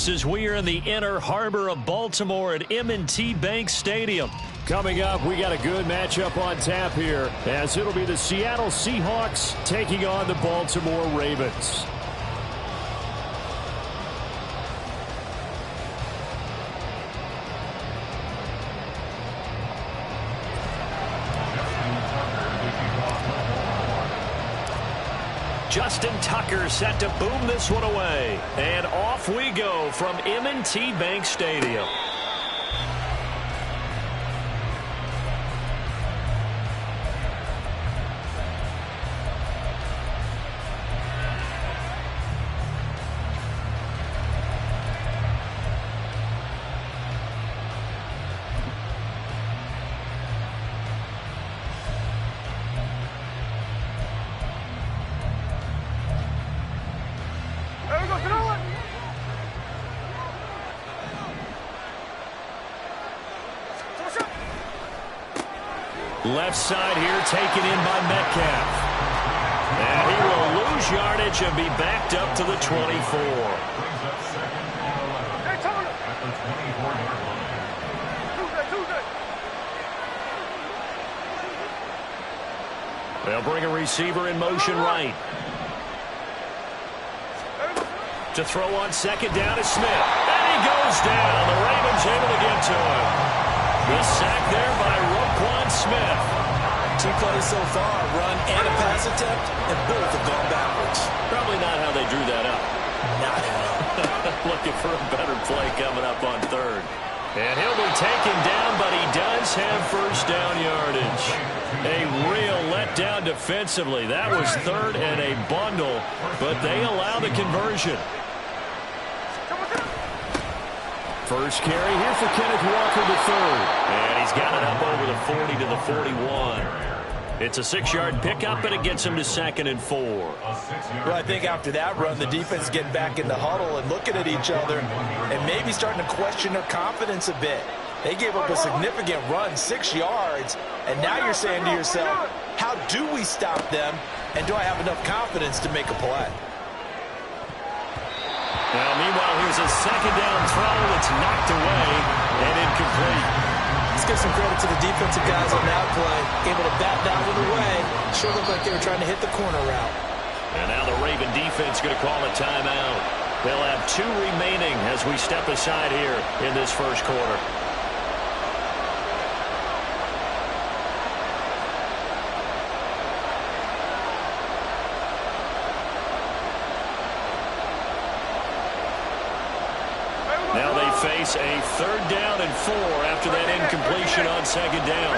us as we are in the inner harbor of Baltimore at M&T Bank Stadium. Coming up, we got a good matchup on tap here, as it'll be the Seattle Seahawks taking on the Baltimore Ravens. Justin Tucker set to boom this one away. And off we go from M&T Bank Stadium. Left side here taken in by Metcalf. And he will lose yardage and be backed up to the 24. They'll bring a receiver in motion right. To throw on second down is Smith. And he goes down. The Ravens able to get to him. The sack there by Roquan Smith. 2 plays so far, run and a pass attempt, and both have gone backwards. Probably not how they drew that up. Not at all. Looking for a better play coming up on third. And he'll be taken down, but he does have first down yardage. A real letdown defensively. That was third and a bundle, but they allow the conversion. First carry here for Kenneth Walker III. And he's got it up over the 40 to the 41. It's a 6-yard pickup, and it gets him to 2nd and 4. Well, I think after that run, the defense getting back in the huddle and looking at each other and maybe starting to question their confidence a bit. They gave up a significant run, 6 yards, and now you're saying to yourself, how do we stop them, and do I have enough confidence to make a play? Now, meanwhile, here's a second down throw that's knocked away and incomplete. Let's give some credit to the defensive guys on that play. Able to bat that one away. Sure looked like they were trying to hit the corner route. And now the Raven defense going to call a timeout. They'll have 2 remaining as we step aside here in this first quarter. Now they face a 3rd down and 4 after that incompletion on 2nd down.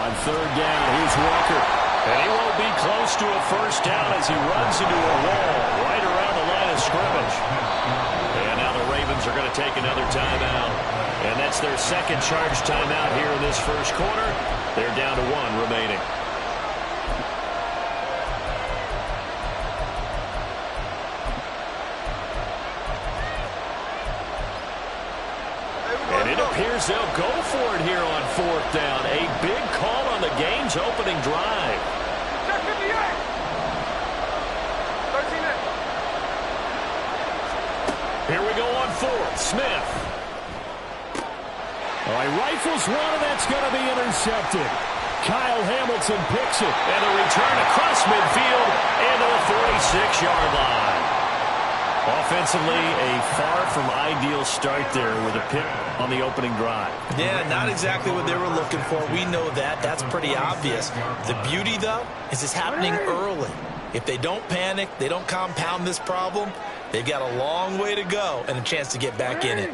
On 3rd down, here's Walker. And he won't be close to a first down as he runs into a wall right around the line of scrimmage. And now the Ravens are going to take another timeout. And that's their 2nd charge timeout here in this first quarter. They're down to 1 remaining. Appears they'll go for it here on 4th down. A big call on the game's opening drive. Here we go on 4th. Smith. All right, rifles one, and that's going to be intercepted. Kyle Hamilton picks it. And a return across midfield into the 46-yard line. Offensively, a far from ideal start there with a pick on the opening drive. Yeah, not exactly what they were looking for. We know that. That's pretty obvious. The beauty, though, is it's happening early. If they don't panic, they don't compound this problem, they've got a long way to go and a chance to get back in it.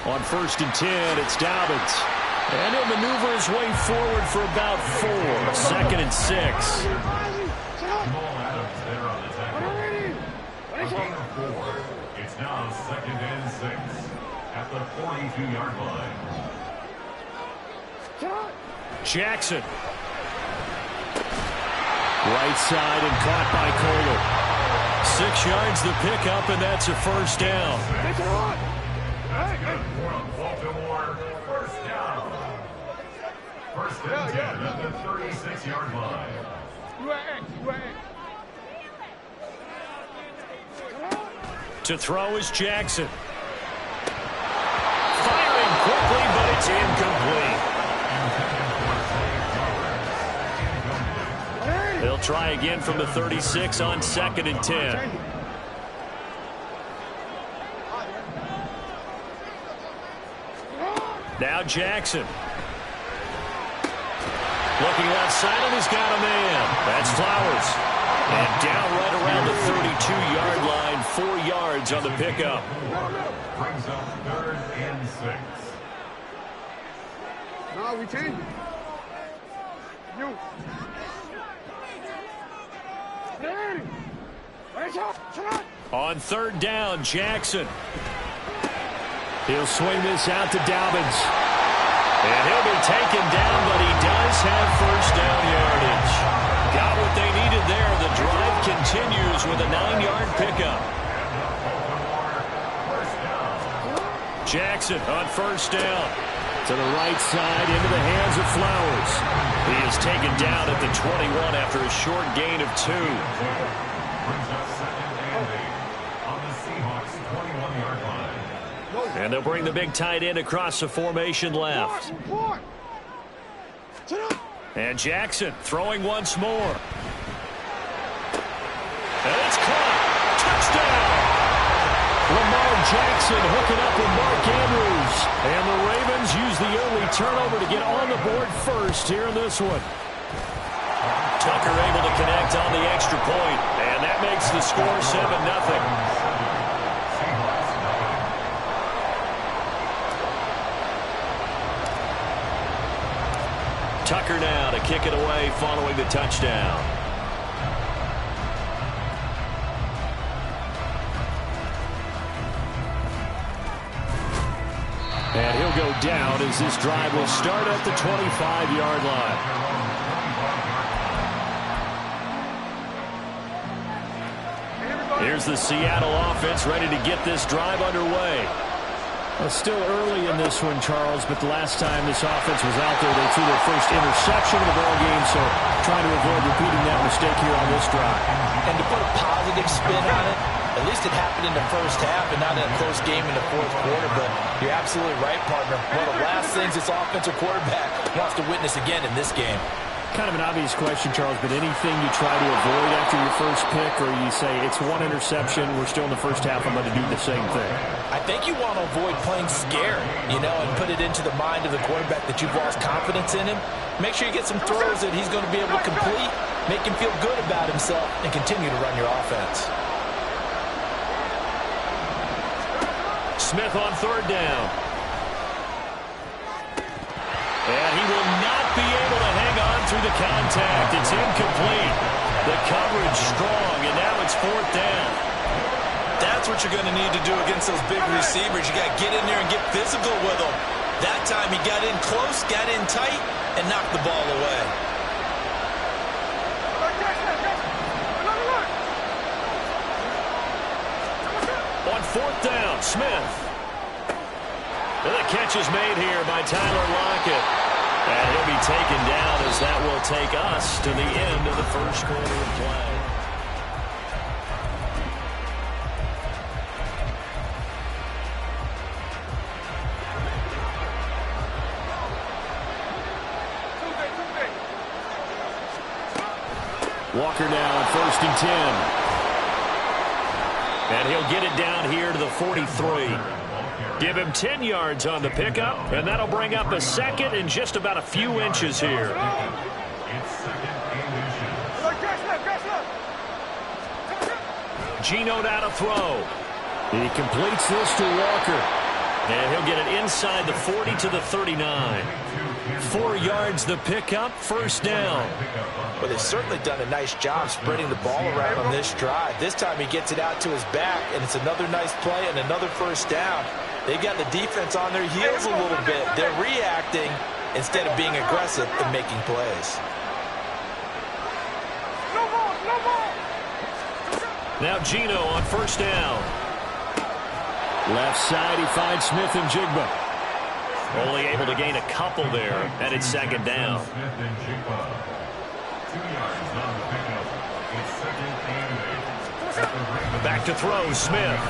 On 1st and 10, it's Dobbins. And he'll maneuver his way forward for about 4. 2nd and 6. It's now 2nd and 6 at the 42-yard line. Jackson. Right side and caught by Kohler. 6 yards the pickup, and that's a first down. That's good for Baltimore. First down. 1st and 10 at the 36-yard line. To throw is Jackson. Firing quickly, but it's incomplete. They'll try again from the 36 on 2nd and 10. Now Jackson. Looking left side, and he's got a man. That's Flowers. And down right around the 32-yard line, 4 yards on the pickup. Brings up 3rd and 6. No, we change it. You. On 3rd down, Jackson. He'll swing this out to Dobbins. And he'll be taken down, but he does have 1st down yardage. Got what they needed there. The drive continues with a 9-yard pickup. Jackson on 1st down. To the right side, into the hands of Flowers. He is taken down at the 21 after a short gain of 2. Brings up 2nd and 8 on the Seahawks 21-yard line. And they'll bring the big tight end across the formation left. And Jackson throwing once more. And it's caught. Touchdown! Lamar Jackson hooking up with Mark Andrews. And the Ravens use the early turnover to get on the board first here in this one. Tucker able to connect on the extra point. And that makes the score 7-0. Tucker now to kick it away following the touchdown. And he'll go down as this drive will start at the 25-yard line. Here's the Seattle offense ready to get this drive underway. Well, still early in this one, Charles, but the last time this offense was out there, they threw their first interception of the ball game, so trying to avoid repeating that mistake here on this drive. And to put a positive spin on it, at least it happened in the first half and not in a close game in the 4th quarter, but you're absolutely right, partner. One of the last things this offensive quarterback wants to witness again in this game. Kind of an obvious question, Charles, but anything you try to avoid after your first pick, or you say it's one interception, we're still in the first half, I'm going to do the same thing? I think you want to avoid playing scared, and put it into the mind of the quarterback that you've lost confidence in him. Make sure you get some throws that he's going to be able to complete, make him feel good about himself, and continue to run your offense. Smith on 3rd down. And he will not be able to hang on through the contact. It's incomplete. The coverage strong, and now it's 4th down. That's what you're going to need to do against those big receivers. You got to get in there and get physical with them. That time he got in close, got in tight, and knocked the ball away. On 4th down, Smith. And the catch is made here by Tyler Lockett. And he'll be taken down as that will take us to the end of the first quarter of play. Walker now on 1st and 10. And he'll get it down here to the 43. Give him 10 yards on the pickup, and that'll bring up a 2nd and just about a few inches here. Geno now to throw. He completes this to Walker. And he'll get it inside the 40 to the 39. 4 yards the pickup, 1st down. But they've certainly done a nice job spreading the ball around on this drive. This time he gets it out to his back, and it's another nice play and another 1st down. They got the defense on their heels a little bit. They're reacting instead of being aggressive and making plays. Now Geno on 1st down. Left side, he finds Smith and Jigba. Only able to gain a couple there, and it's 2nd down. Smith and Jigba. 2 yards on the pickup. It's 2nd and 8. Back to throw, Smith.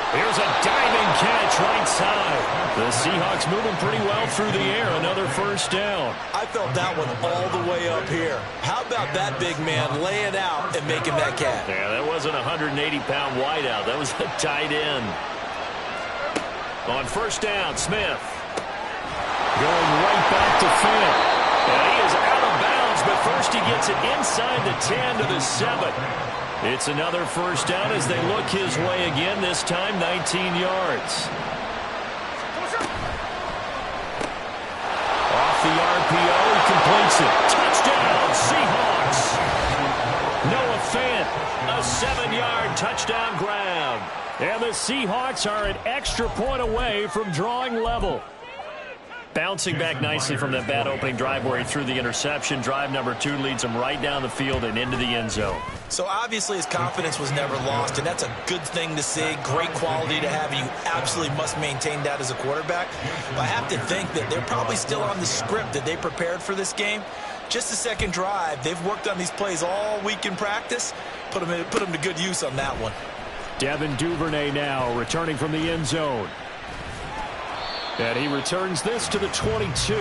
Here's a diving catch right side. The Seahawks moving pretty well through the air. Another first down. I felt that one all the way up here. How about that big man laying out and making that catch? Yeah, that wasn't a 180-pound wideout. That was a tight end. On first down, Smith. Going right back to Finn. And he is out of bounds, but first he gets it inside the 10 to the 7. It's another first down as they look his way again, this time 19 yards. Off the RPO, he completes it. Touchdown, Seahawks. Noah Fant, a 7-yard touchdown grab. And the Seahawks are an extra point away from drawing level. Bouncing back nicely from that bad opening drive where he threw the interception. Drive number 2 leads him right down the field and into the end zone. So obviously his confidence was never lost, and that's a good thing to see, great quality to have, and you absolutely must maintain that as a quarterback. But I have to think that they're probably still on the script that they prepared for this game. Just the second drive, they've worked on these plays all week in practice. Put them to good use on that one. Devin Duvernay now returning from the end zone. And he returns this to the 22.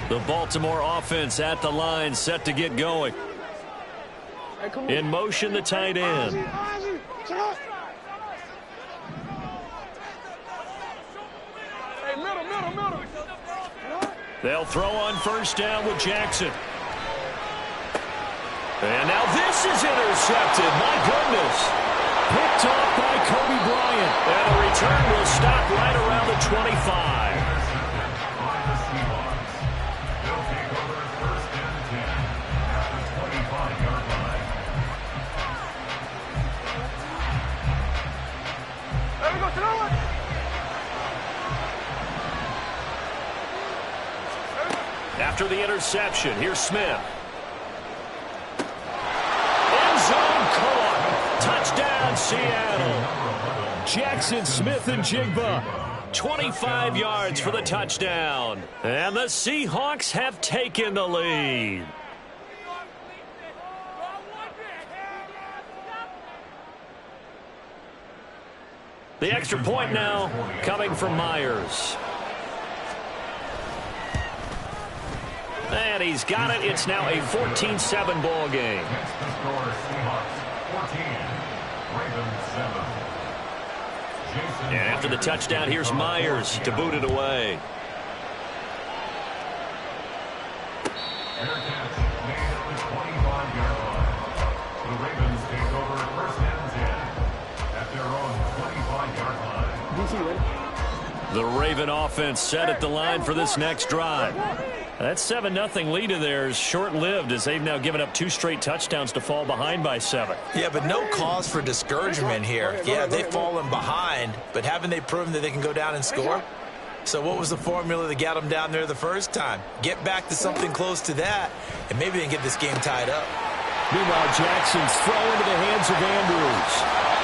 The Baltimore offense at the line, set to get going. In motion, the tight end. They'll throw on first down with Jackson. And now this is intercepted. My goodness. Picked off by Kobe Bryant. And the return will stop right around the 25. After the interception, here's Smith. Zone caught. Touchdown, Seattle. Jackson Smith and Jigba. 25 yards for the touchdown. And the Seahawks have taken the lead. The extra point now coming from Myers. And he's got it. It's now a 14-7 ball game. And after the touchdown, here's Myers to boot it away. The Ravens take over first and 10 at their own 25-yard line. The Raven offense set at the line for this next drive. That 7-0 lead of theirs short-lived as they've now given up 2 straight touchdowns to fall behind by 7. Yeah, but no cause for discouragement here. Yeah, they've fallen behind, but haven't they proven that they can go down and score? So what was the formula that got them down there the first time? Get back to something close to that, and maybe they can get this game tied up. Meanwhile, Jackson's throw into the hands of Andrews.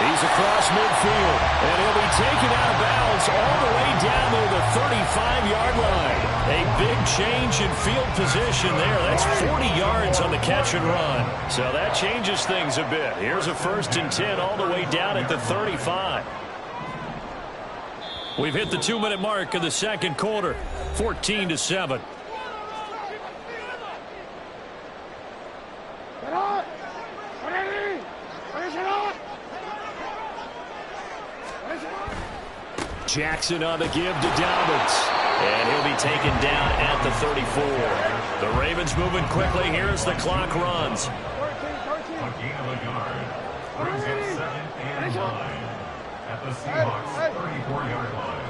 He's across midfield, and he'll be taken out of bounds all the way down to the 35-yard line. A big change in field position there. That's 40 yards on the catch and run. So that changes things a bit. Here's a 1st and 10 all the way down at the 35. We've hit the 2-minute mark of the second quarter. 14-7. Jackson on the give to Dobbins. And he'll be taken down at the 34. The Ravens moving quickly here as the clock runs. A gain of a yard brings it 2nd and 9 at the Seahawks 34-yard line.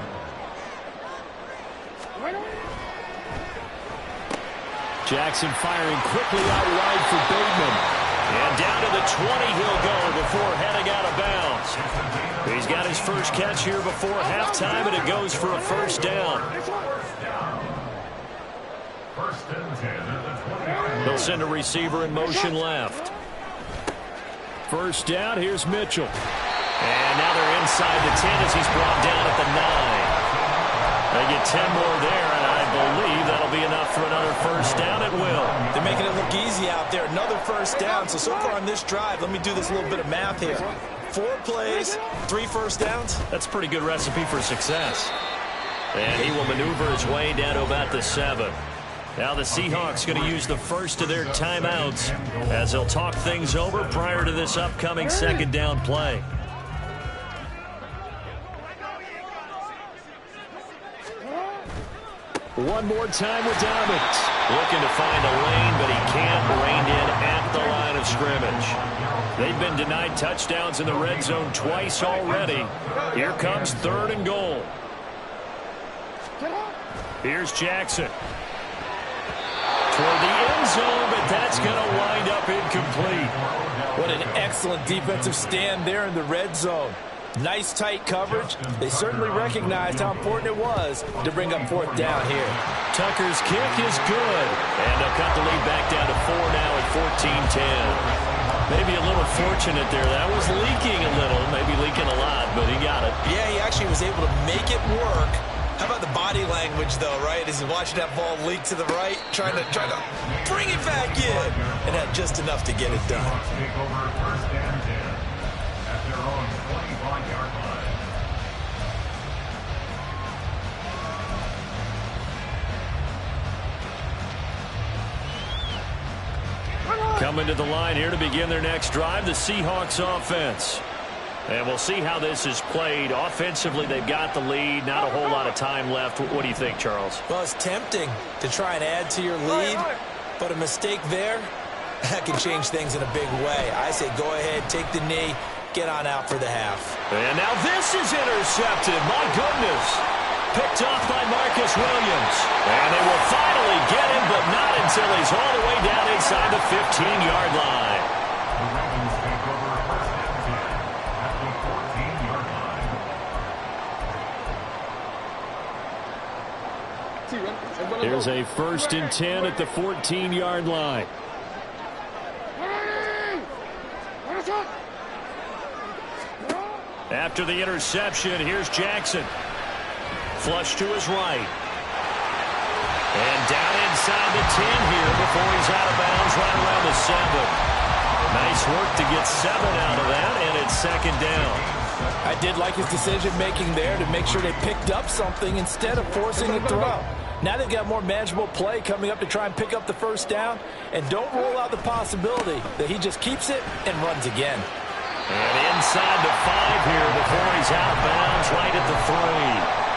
Jackson firing quickly out wide for Bateman. And down to the 20 he'll go before heading out of bounds. He's got his first catch here before halftime, and it goes for a first down. First and 10 at the 20. They'll send a receiver in motion left. First down, here's Mitchell. And now they're inside the 10 as he's brought down at the 9. They get 10 more there, and I believe that'll be enough for another first down. It will. They're making it look easy out there. Another first down. So far on this drive, let me do this little bit of math here. 4 plays, 3 first downs. That's a pretty good recipe for success. And he will maneuver his way down to about the 7. Now the Seahawks going to use the first of their timeouts as they'll talk things over prior to this upcoming second down play. One more time with Dobbins. Looking to find a lane, but he can't. Reined in at the line of scrimmage. They've been denied touchdowns in the red zone twice already. Here comes 3rd and goal. Here's Jackson. Toward the end zone, but that's going to wind up incomplete. What an excellent defensive stand there in the red zone. Nice tight coverage. They certainly recognized how important it was to bring up 4th down here. Tucker's kick is good. And they'll cut the lead back down to 4 now at 14-10. Maybe a little fortunate there. That was leaking a little, maybe leaking a lot, but he got it. Yeah, he actually was able to make it work. How about the body language, though, right? As he's watching that ball leak to the right, trying to bring it back in, and had just enough to get it done. Take over 1st and 10 at their own 25-yard line. Coming to the line here to begin their next drive, the Seahawks offense. And we'll see how this is played. Offensively, they've got the lead. Not a whole lot of time left. What do you think, Charles? Well, it's tempting to try and add to your lead, but a mistake there, that can change things in a big way. I say go ahead, take the knee, get on out for the half. And now this is intercepted. My goodness. Picked off by Marcus Williams. And they will finally get him, but not until he's all the way down inside the 15-yard line. The Ravens take over 1st and 10 at the 14-yard line. Here's a 1st and 10 at the 14-yard line. After the interception, here's Jackson. Flush to his right. And down inside the 10 here before he's out of bounds right around the 7. Nice work to get 7 out of that, and it's 2nd down. I did like his decision-making there to make sure they picked up something instead of forcing a throw. Now they've got more manageable play coming up to try and pick up the 1st down, and don't rule out the possibility that he just keeps it and runs again. And inside the 5 here before he's out of bounds right at the 3.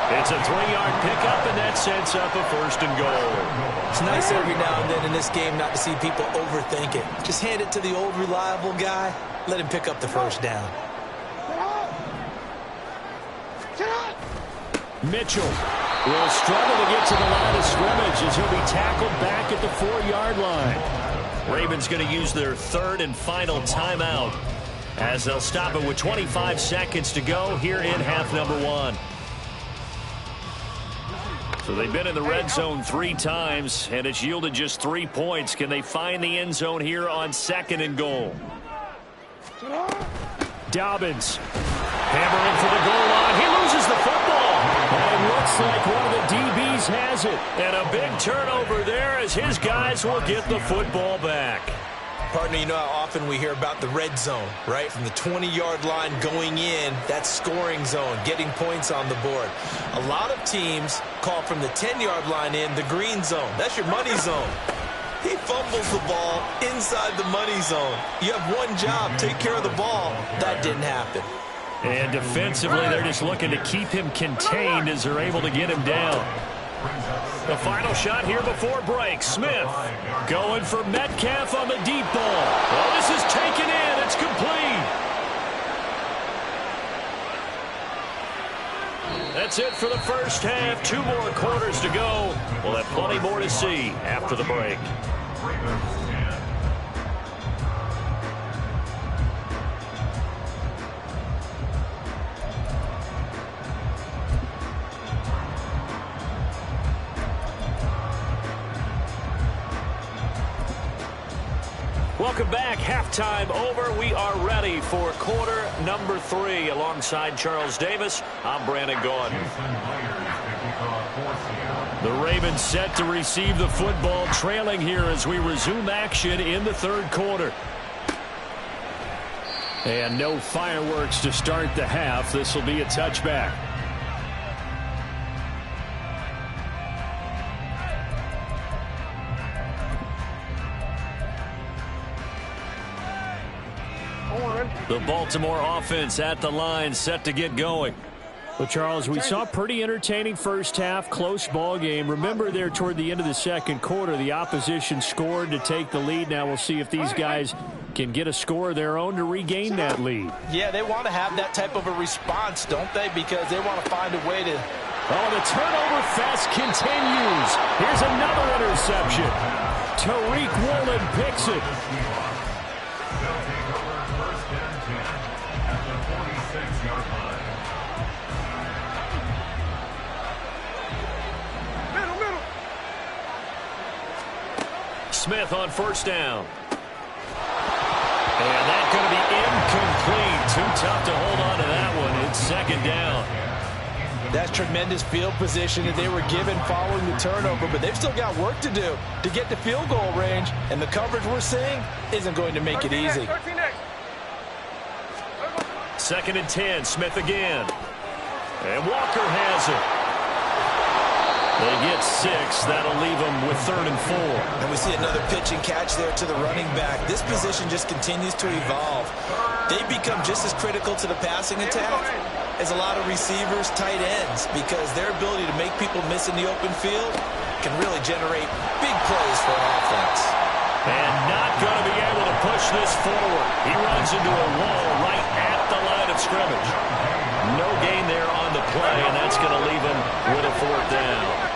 It's a 3-yard pickup, and that sets up a 1st and goal. It's nice every now and then in this game not to see people overthink it. Just hand it to the old reliable guy. Let him pick up the 1st down. Mitchell will struggle to get to the line of scrimmage as he'll be tackled back at the 4-yard line. Ravens going to use their 3rd and final timeout as they'll stop it with 25 seconds to go here in half number 1. So they've been in the red zone 3 times, and it's yielded just 3 points. Can they find the end zone here on 2nd and goal? Dobbins hammering for the goal line. He loses the football. And looks like one of the DBs has it. And a big turnover there as his guys will get the football back. Partner, you know how often we hear about the red zone, right? From the 20-yard line going in, that scoring zone, getting points on the board. A lot of teams call from the 10-yard line in the green zone. That's your money zone. He fumbles the ball inside the money zone. You have one job, take care of the ball. That didn't happen. And defensively, they're just looking to keep him contained as they're able to get him down. The final shot here before break. Smith going for Metcalf on the deep ball. Oh, this is taken in. It's complete. That's it for the first half. 2 more quarters to go. We'll have plenty more to see after the break. Welcome back. Halftime over. We are ready for quarter number 3. Alongside Charles Davis, I'm Brandon Gaudin. The Ravens set to receive the football, trailing here as we resume action in the third quarter. And no fireworks to start the half. This will be a touchback. The Baltimore offense at the line, set to get going. Well, Charles, we saw a pretty entertaining first half, close ball game. Remember there toward the end of the second quarter, the opposition scored to take the lead. Now we'll see if these guys can get a score of their own to regain that lead. Yeah, they want to have that type of a response, don't they? Because they want to find a way to... Oh, the turnover fest continues. Here's another interception. Tariq Woolen picks it. Smith on first down. And that's going to be incomplete. Too tough to hold on to that one. It's second down. That's tremendous field position that they were given following the turnover, but they've still got work to do to get to field goal range, and the coverage we're seeing isn't going to make it easy. Second and 10, Smith again. And Walker has it. They get 6. That'll leave them with 3rd and 4. And we see another pitch and catch there to the running back. This position just continues to evolve. They become just as critical to the passing attack as a lot of receivers, tight ends, because their ability to make people miss in the open field can really generate big plays for offense. And not going to be able to push this forward. He runs into a wall right at the line of scrimmage. No gain there on the play, and that's going to leave him with a 4th down.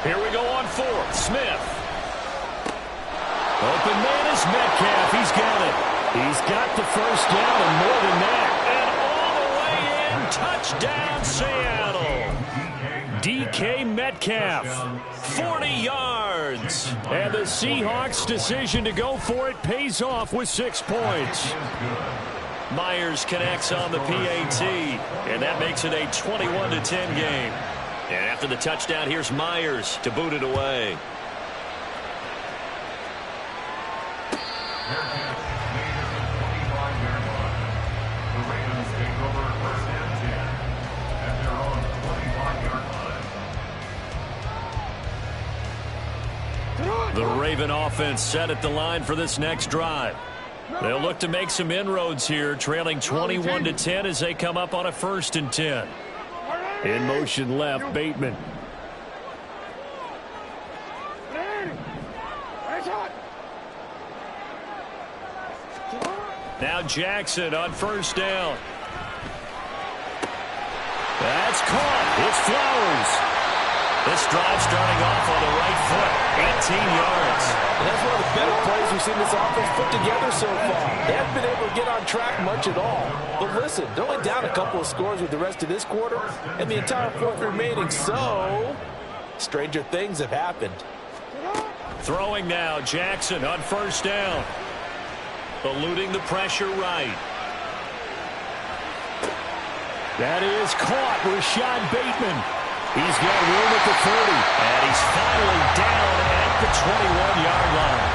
Here we go on 4th. Smith. Open man is Metcalf. He's got it. He's got the first down and more than that. And all the way in. Touchdown, Seattle. DK Metcalf. 40 yards. And the Seahawks' decision to go for it pays off with 6 points. Myers connects on the PAT. And that makes it a 21-10 game. And after the touchdown, here's Myers to boot it away. The Raven offense set at the line for this next drive. They'll look to make some inroads here, trailing 21-10 as they come up on a 1st and 10. In motion left, Bateman. Now Jackson on first down. That's caught. It's Flowers. This drive starting off on the right foot. 18 yards. And that's one of the better plays we've seen this offense put together so far. They haven't been able to get on track much at all. But listen, they're only down a couple of scores with the rest of this quarter and the entire 4th remaining. So, stranger things have happened. Throwing now, Jackson on first down. Eluding the pressure right. That is caught. Rashad Bateman. He's got room at the 30. And he's finally down at the 21-yard line.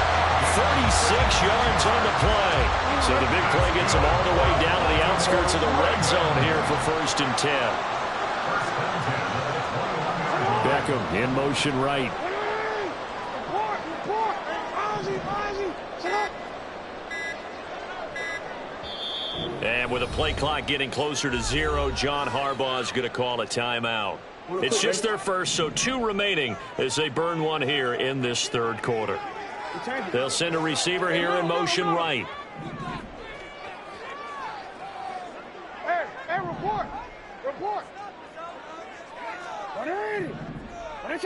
36 yards on the play. So the big play gets him all the way down to the outskirts of the red zone here for 1st and 10. Beckham in motion right. And with the play clock getting closer to 0, John Harbaugh is going to call a timeout. It's just their first, so 2 remaining as they burn one here in this 3rd quarter. They'll send a receiver here in motion right. Hey, report. 180. What a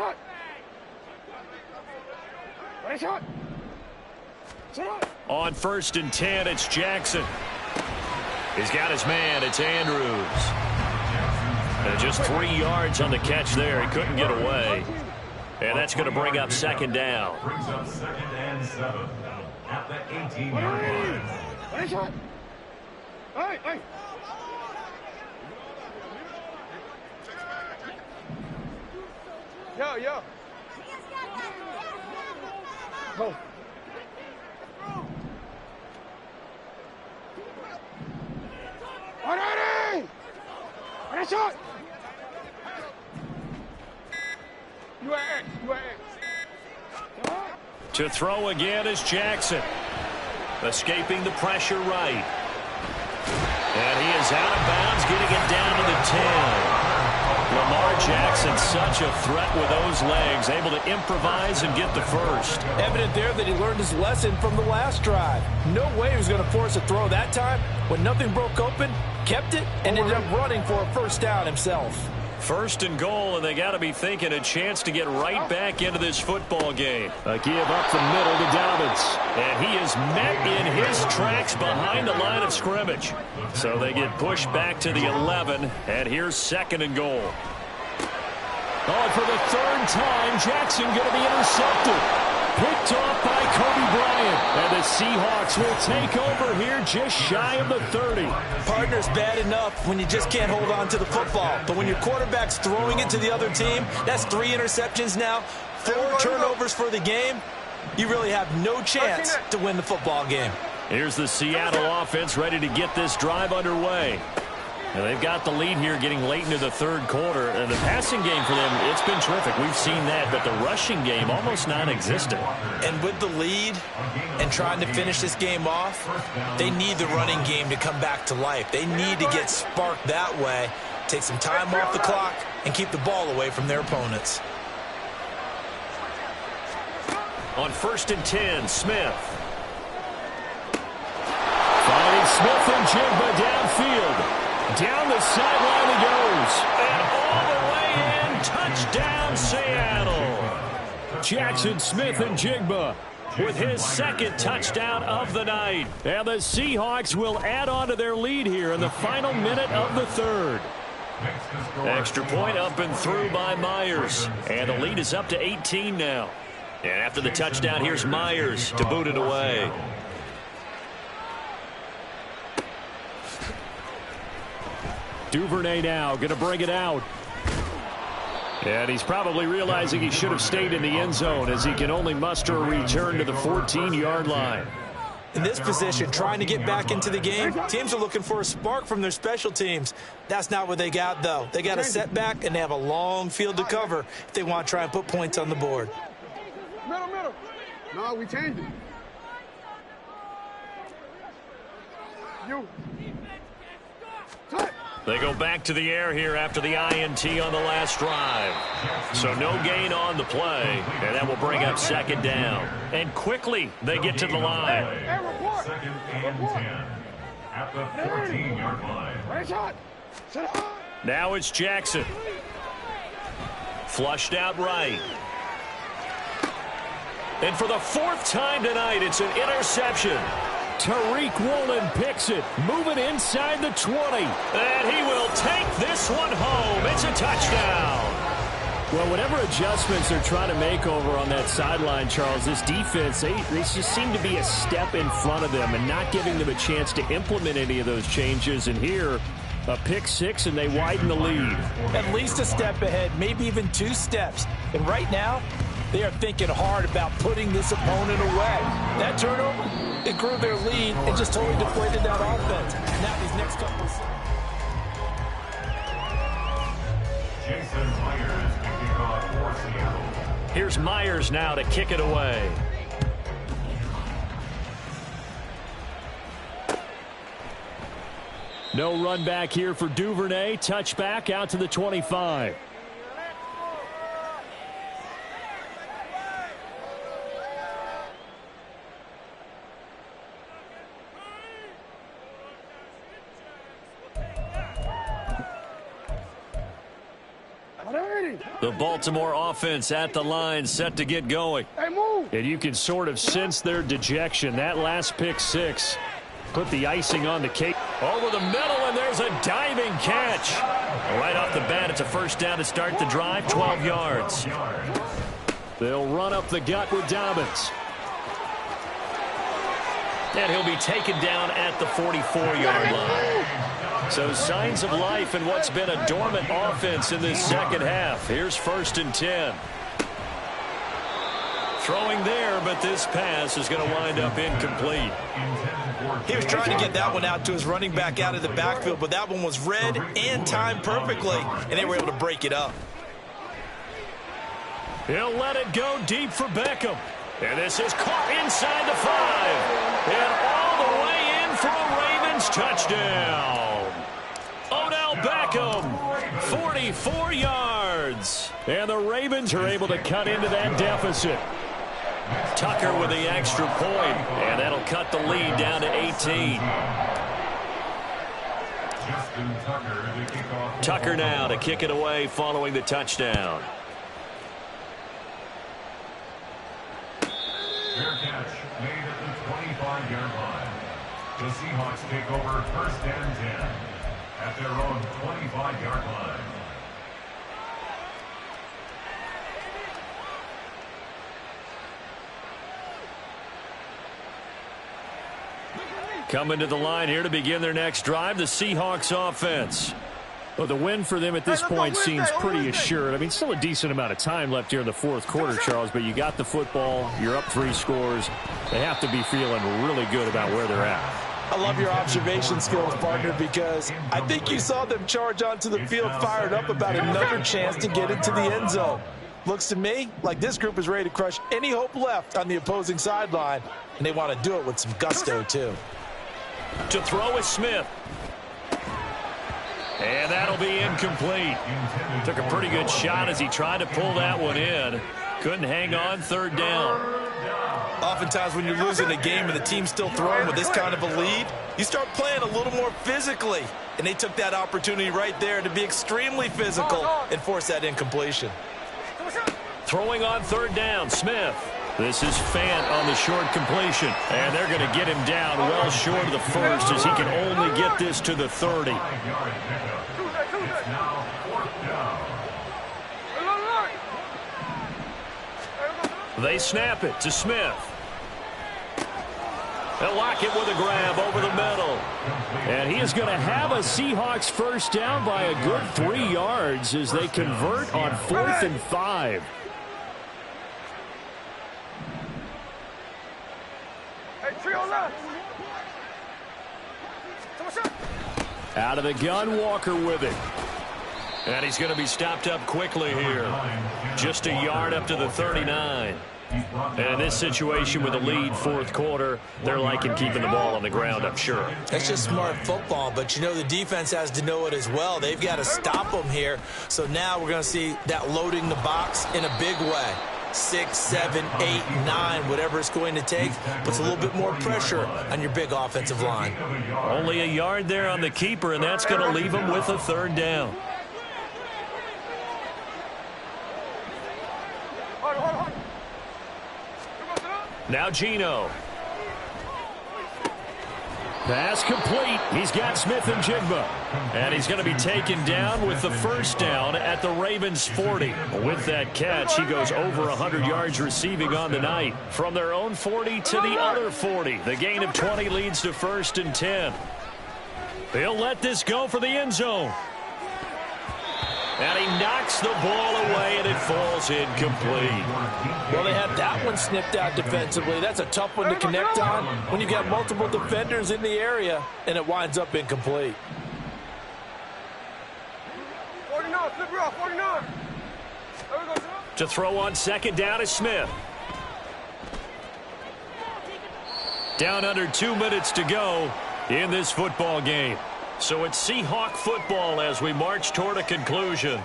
shot. On 1st and 10, it's Jackson. He's got his man. It's Andrews. And just 3 yards on the catch there. He couldn't get away. And that's going to bring up 2nd down. Brings up 2nd and 7 at the 18-yard line. Yeah. Go. Ready! Ready, shot! You are X. To throw again is Jackson. Escaping the pressure right. And he is out of bounds, getting it down to the 10. Lamar Jackson, such a threat with those legs, able to improvise and get the first. Evident there that he learned his lesson from the last drive. No way he was going to force a throw that time. When nothing broke open, kept it, and ended up running for a first down himself. First and goal, and they got to be thinking a chance to get right back into this football game. A give up the middle to Dobbins. And he is met in his tracks behind the line of scrimmage. So they get pushed back to the 11, and here's second and goal. Oh, for the third time, Jackson going to be intercepted. Picked off by Kobe Bryant. And the Seahawks will take over here just shy of the 30. Partner's bad enough when you just can't hold on to the football. But when your quarterback's throwing it to the other team, that's 3 interceptions now, 4 turnovers for the game. You really have no chance to win the football game. Here's the Seattle offense ready to get this drive underway. And they've got the lead here getting late into the third quarter. And the passing game for them, it's been terrific. We've seen that, but the rushing game almost non-existent. And with the lead and trying to finish this game off, they need the running game to come back to life. They need to get sparked that way, take some time off the clock, and keep the ball away from their opponents. On 1st and 10, Smith. Finding Smith and Jigba downfield. Down the sideline he goes. And all the way in. Touchdown, Seattle. Jackson Smith and Jigba with his second touchdown of the night. And the Seahawks will add on to their lead here in the final minute of the third. Extra point up and through by Myers. And the lead is up to 18 now. And after the touchdown, here's Myers to boot it away. Duvernay now going to bring it out. And he's probably realizing he should have stayed in the end zone as he can only muster a return to the 14-yard line. In this position, trying to get back into the game, teams are looking for a spark from their special teams. That's not what they got, though. They got a setback, and they have a long field to cover if they want to try and put points on the board. Middle. No, we changed it. You. They go back to the air here after the INT on the last drive. So no gain on the play, and that will bring up second down. And quickly they get to the line. Second and 10 at the 14-yard line. Now it's Jackson. Flushed out right. And for the 4th time tonight, it's an interception. Tariq Woolen picks it, moving inside the 20. And he will take this one home. It's a touchdown. Well, whatever adjustments they're trying to make over on that sideline, Charles, this defense, they just seem to be a step in front of them and not giving them a chance to implement any of those changes. And here, a pick 6, and they widen the lead. At least a step ahead, maybe even 2 steps. And right now, they are thinking hard about putting this opponent away. That turnover, it grew their lead and just totally deflated that offense. Now these next couple. Jason Myers kicking off for Seattle. Here's Myers now to kick it away. No run back here for Duvernay. Touchback out to the 25. The Baltimore offense at the line, set to get going. And you can sort of sense their dejection. That last pick 6 put the icing on the cake. Over the middle, and there's a diving catch. Right off the bat, it's a first down to start the drive, 12 yards. They'll run up the gut with Dobbins. And he'll be taken down at the 44-yard line. So signs of life in what's been a dormant offense in this second half. Here's 1st and 10. Throwing there, but this pass is going to wind up incomplete. He was trying to get that one out to his running back out of the backfield, but that one was read and timed perfectly, and they were able to break it up. He'll let it go deep for Beckham. And this is caught inside the 5. And all the way in for a Ravens touchdown. Odell Beckham, 44 yards. And the Ravens are able to cut into that deficit. Tucker with the extra point, and that'll cut the lead down to 18. Tucker now to kick it away following the touchdown. Fair catch made at the 25-yard line. The Seahawks take over 1st and 10 at their own 25-yard line. Coming to the line here to begin their next drive, the Seahawks offense. Well, the win for them at this point seems pretty assured. I mean, still a decent amount of time left here in the 4th quarter, Charles, but you got the football, you're up 3 scores. They have to be feeling really good about where they're at. I love your observation skills, partner, because I think you saw them charge onto the field fired up about another chance to get into the end zone. Looks to me like this group is ready to crush any hope left on the opposing sideline, and they want to do it with some gusto, too. To throw is Smith. And that'll be incomplete. Took a pretty good shot as he tried to pull that one in. Couldn't hang on, 3rd down. Oftentimes when you're losing a game and the team's still throwing with this kind of a lead, you start playing a little more physically. And they took that opportunity right there to be extremely physical and force that incompletion. Throwing on 3rd down, Smith. This is Fant on the short completion. And they're going to get him down well short of the 1st as he can only get this to the 30. They snap it to Smith. They'll lock it with a grab over the middle. And he is going to have a Seahawks 1st down by a good 3 yards as they convert on 4th and 5. Out of the gun, Walker with it. And he's going to be stopped up quickly here. Just a yard up to the 39. And in this situation with a lead 4th quarter, they're liking keeping the ball on the ground, I'm sure. That's just smart football, but you know the defense has to know it as well. They've got to stop them here. So now we're going to see that loading the box in a big way. 6, 7, 8, 9, whatever it's going to take, puts a little bit more pressure on your big offensive line. Only a yard there on the keeper, and that's going to leave them with a 3rd down. Now Geno. Pass complete. He's got Smith and Jigba. And he's going to be taken down with the 1st down at the Ravens 40. With that catch, he goes over 100 yards receiving on the night. From their own 40 to the other 40. The gain of 20 leads to 1st and 10. They'll let this go for the end zone. And he knocks the ball away, and it falls incomplete. Well, they had that one snipped out defensively. That's a tough one to connect on when you've got multiple defenders in the area, and it winds up incomplete. 49, flip it off, 49. To throw on 2nd down is Smith. Down under 2 minutes to go in this football game. So it's Seahawk football as we march toward a conclusion.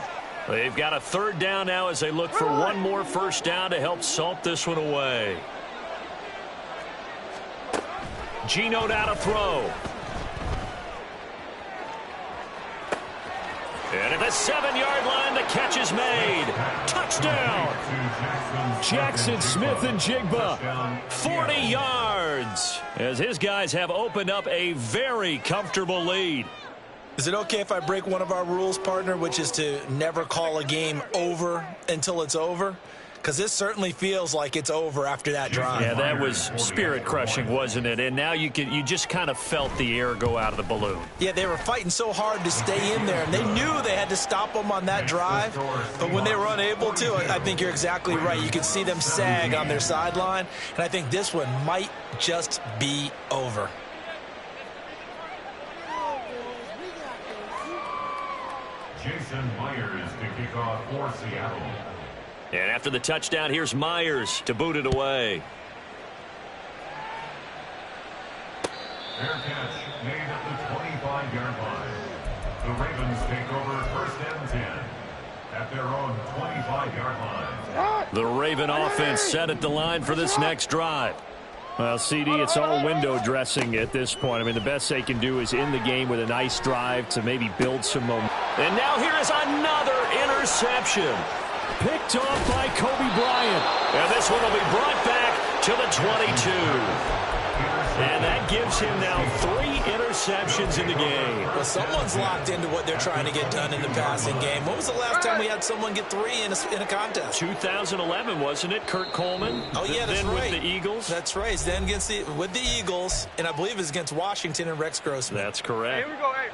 They've got a 3rd down now as they look for one more 1st down to help salt this one away. Geno now to throw. And at the 7-yard line, the catch is made. Touchdown! Jackson Smith and Jigba. 40 yards as his guys have opened up a very comfortable lead. Is it okay if I break one of our rules, partner, which is to never call a game over until it's over? because this certainly feels like it's over after that drive. Yeah, that was spirit-crushing, wasn't it? And now you just kind of felt the air go out of the balloon. Yeah, they were fighting so hard to stay in there, and they knew they had to stop them on that drive. But when they were unable to, I think you're exactly right. You could see them sag on their sideline, and I think this one might just be over. Jason Myers to kick off for Seattle. And after the touchdown, here's Myers to boot it away. Fair catch made at the 25-yard line. The Ravens take over first and 10 at their own 25-yard line. The Raven offense set at the line for this next drive. Well, CD, it's all window dressing at this point. I mean, the best they can do is end the game with a nice drive to maybe build some momentum. And now here is another interception. Picked off by Kobe Bryant. And this one will be brought back to the 22. And that gives him now 3 interceptions in the game. Well, someone's locked into what they're trying to get done in the passing game. When was the last time we had someone get 3 in a contest? 2011, wasn't it? Kurt Coleman. Oh, yeah, that's then right. with the Eagles. That's right. Then with the Eagles, and I believe it's against Washington and Rex Grossman. That's correct. Here we go, hey.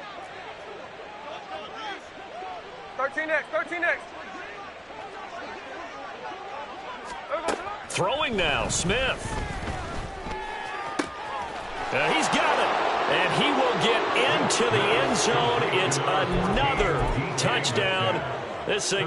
13 next, 13 next. Throwing now, Smith. He's got it, and he will get into the end zone. It's another touchdown. This thing